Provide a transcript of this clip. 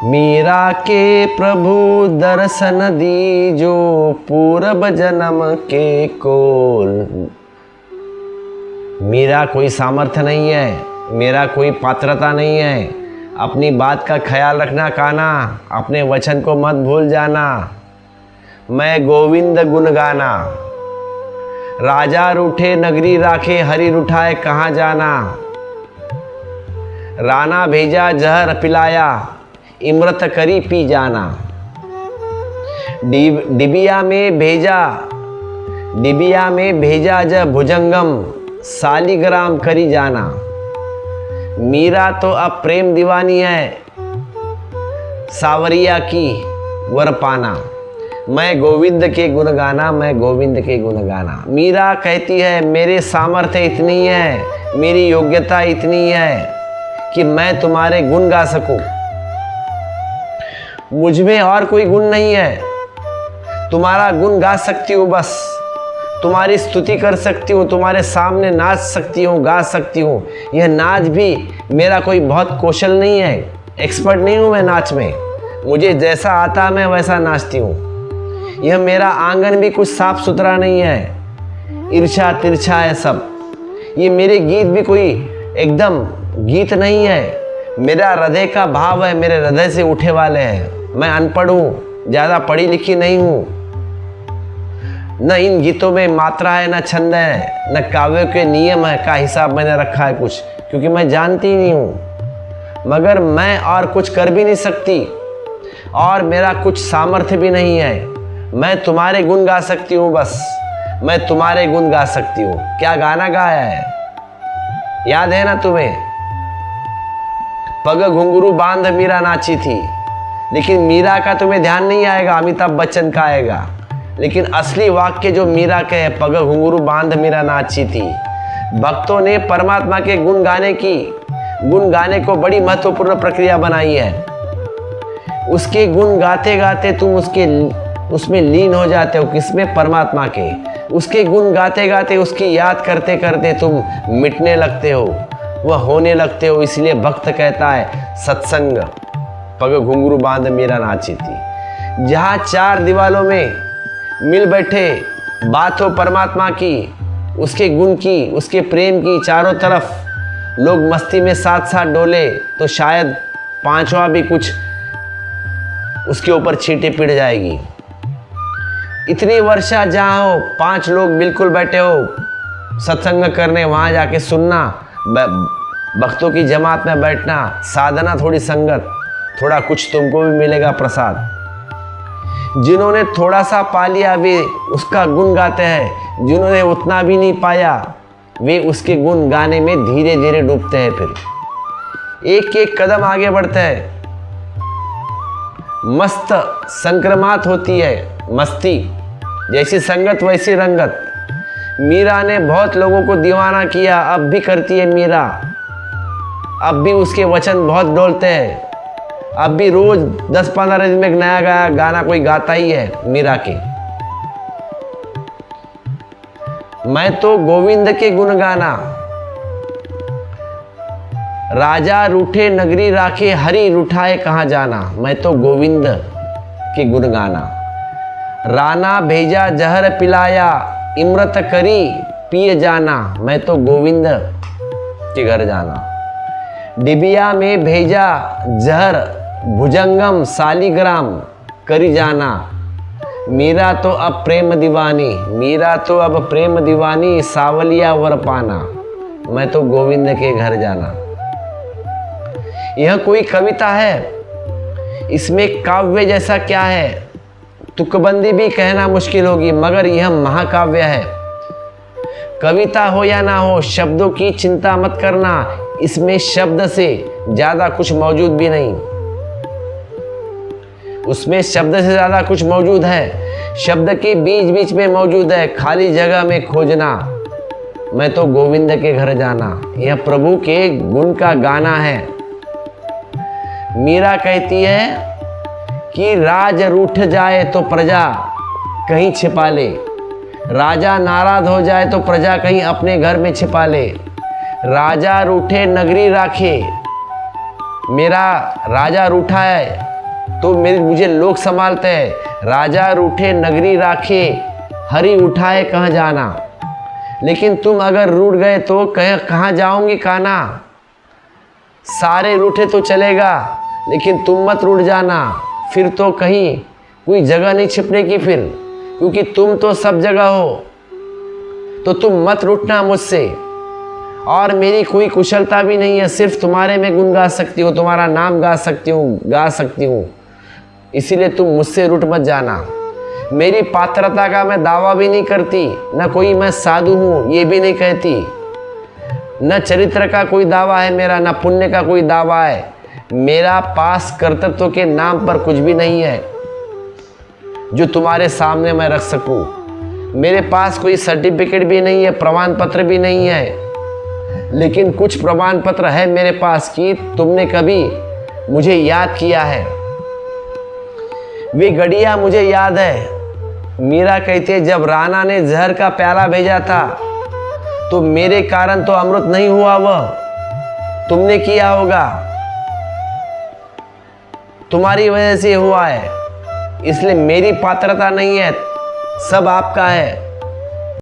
मीरा के प्रभु दर्शन दीजो पूरब जन्म के कोल। मेरा कोई सामर्थ्य नहीं है, मेरा कोई पात्रता नहीं है। अपनी बात का ख्याल रखना काना, अपने वचन को मत भूल जाना। मैं गोविंद गुण गाना, राजा रूठे नगरी राखे, हरि रुठाए कहाँ जाना। राना भेजा जहर पिलाया, इमृत करी पी जाना। डिबिया में भेजा जब भुजंगम, सालीग्राम करी जाना। मीरा तो अब प्रेम दीवानी है, सावरिया की वर पाना। मैं गोविंद के गुण गाना, मैं गोविंद के गुण गाना। मीरा कहती है मेरे सामर्थ्य इतनी है, मेरी योग्यता इतनी है कि मैं तुम्हारे गुण गा सकूं। मुझ में और कोई गुण नहीं है, तुम्हारा गुण गा सकती हूँ, बस तुम्हारी स्तुति कर सकती हूँ, तुम्हारे सामने नाच सकती हूँ, गा सकती हूँ। यह नाच भी मेरा कोई बहुत कौशल नहीं है, एक्सपर्ट नहीं हूँ मैं नाच में। मुझे जैसा आता मैं वैसा नाचती हूँ। यह मेरा आंगन भी कुछ साफ सुथरा नहीं है, ईर्ष्या तिरछा है सब। ये मेरे गीत भी कोई एकदम गीत नहीं है, मेरा हृदय का भाव है, मेरे हृदय से उठे वाले हैं। मैं अनपढ़ हूँ, ज़्यादा पढ़ी लिखी नहीं हूँ। न इन गीतों में मात्रा है, न छंद है, न काव्य के नियम है का हिसाब मैंने रखा है कुछ, क्योंकि मैं जानती ही नहीं हूँ। मगर मैं और कुछ कर भी नहीं सकती और मेरा कुछ सामर्थ्य भी नहीं है। मैं तुम्हारे गुण गा सकती हूँ, बस मैं तुम्हारे गुण गा सकती हूँ। क्या गाना गाया है, याद है ना तुम्हें? पग घुंघरू बांध मीरा नाची थी। लेकिन मीरा का तुम्हें ध्यान नहीं आएगा, अमिताभ बच्चन का आएगा। लेकिन असली वाक्य जो मीरा के है, पग घुंघरू बांध मीरा नाची थी। भक्तों ने परमात्मा के गुण गाने को बड़ी महत्वपूर्ण प्रक्रिया बनाई है। उसके गुण गाते गाते तुम उसमें लीन हो जाते हो। किसमें? परमात्मा के। उसके गुण गाते गाते, उसकी याद करते करते तुम मिटने लगते हो, वह होने लगते हो। इसलिए भक्त कहता है सत्संग पग घुंघरू बांध मीरा नाची थी। जहाँ चार दीवालों में मिल बैठे बात हो परमात्मा की, उसके गुण की, उसके प्रेम की, चारों तरफ लोग मस्ती में साथ साथ डोले, तो शायद पांचवा भी कुछ उसके ऊपर छींटे पिट जाएगी। इतनी वर्षा जहाँ हो, 5 लोग बिल्कुल बैठे हो सत्संग करने, वहाँ जाके सुनना, भक्तों की जमात में बैठना, साधना, थोड़ी संगत, थोड़ा कुछ तुमको भी मिलेगा प्रसाद। जिन्होंने थोड़ा सा पा लिया वे उसका गुण गाते हैं, जिन्होंने उतना भी नहीं पाया वे उसके गुण गाने में धीरे धीरे डूबते हैं। फिर एक एक कदम आगे बढ़ते हैं। मस्त संक्रमात होती है मस्ती, जैसी संगत वैसी रंगत। मीरा ने बहुत लोगों को दीवाना किया, अब भी करती है मीरा। अब भी उसके वचन बहुत डोलते हैं। अब भी रोज 10-15 दिन में एक नया गाना कोई गाता ही है मीरा के। मैं तो गोविंद के गुण गाना, राजा रूठे नगरी राखे, हरि रुठाए कहाँ जाना। मैं तो गोविंद के गुण गाना। राना भेजा जहर पिलाया, इमृत करी पिए जाना। मैं तो गोविंद के घर जाना। डिबिया में भेजा जहर भुजंगम, सालीग्राम करी जाना। मीरा तो अब प्रेम दीवानी, मीरा तो अब प्रेम दीवानी, सावलिया वर पाना। मैं तो गोविंद के घर जाना। यह कोई कविता है, इसमें काव्य जैसा क्या है? तुकबंदी भी कहना मुश्किल होगी, मगर यह महाकाव्य है। कविता हो या ना हो, शब्दों की चिंता मत करना। इसमें शब्द से ज्यादा कुछ मौजूद भी नहीं, उसमें शब्द से ज्यादा कुछ मौजूद है। शब्द के बीच बीच में मौजूद है, खाली जगह में खोजना। मैं तो गोविंद के घर जाना। यह प्रभु के गुण का गाना है। मीरा कहती है कि राज रूठ जाए तो प्रजा कहीं छिपा ले, राजा नाराज हो जाए तो प्रजा कहीं अपने घर में छिपा ले। राजा रूठे नगरी राखे, मेरा राजा रूठा है, तो मुझे लोग संभालते हैं। राजा रूठे नगरी राखे, हरि उठाए कहाँ जाना। लेकिन तुम अगर रूठ गए तो कहाँ जाओगे काना। सारे रूठे तो चलेगा, लेकिन तुम मत रूठ जाना, फिर तो कहीं कोई जगह नहीं छिपने की फिर, क्योंकि तुम तो सब जगह हो। तो तुम मत रूठना मुझसे। और मेरी कोई कुशलता भी नहीं है, सिर्फ तुम्हारे में गुण गा सकती हूँ, तुम्हारा नाम गा सकती हूँ। इसीलिए तुम मुझसे रूठ मत जाना। मेरी पात्रता का मैं दावा भी नहीं करती, न कोई मैं साधु हूँ ये भी नहीं कहती। न चरित्र का कोई दावा है मेरा, न पुण्य का कोई दावा है मेरा। पास कर्तृत्व के नाम पर कुछ भी नहीं है जो तुम्हारे सामने मैं रख सकूं। मेरे पास कोई सर्टिफिकेट भी नहीं है, प्रमाण पत्र भी नहीं है, लेकिन कुछ प्रमाण पत्र है मेरे पास कि तुमने कभी मुझे याद किया है। वे घड़ियां मुझे याद है। मीरा कहती है, जब राणा ने जहर का प्याला भेजा था तो मेरे कारण तो अमृत नहीं हुआ, वह तुमने किया होगा, तुम्हारी वजह से हुआ है। इसलिए मेरी पात्रता नहीं है, सब आपका है।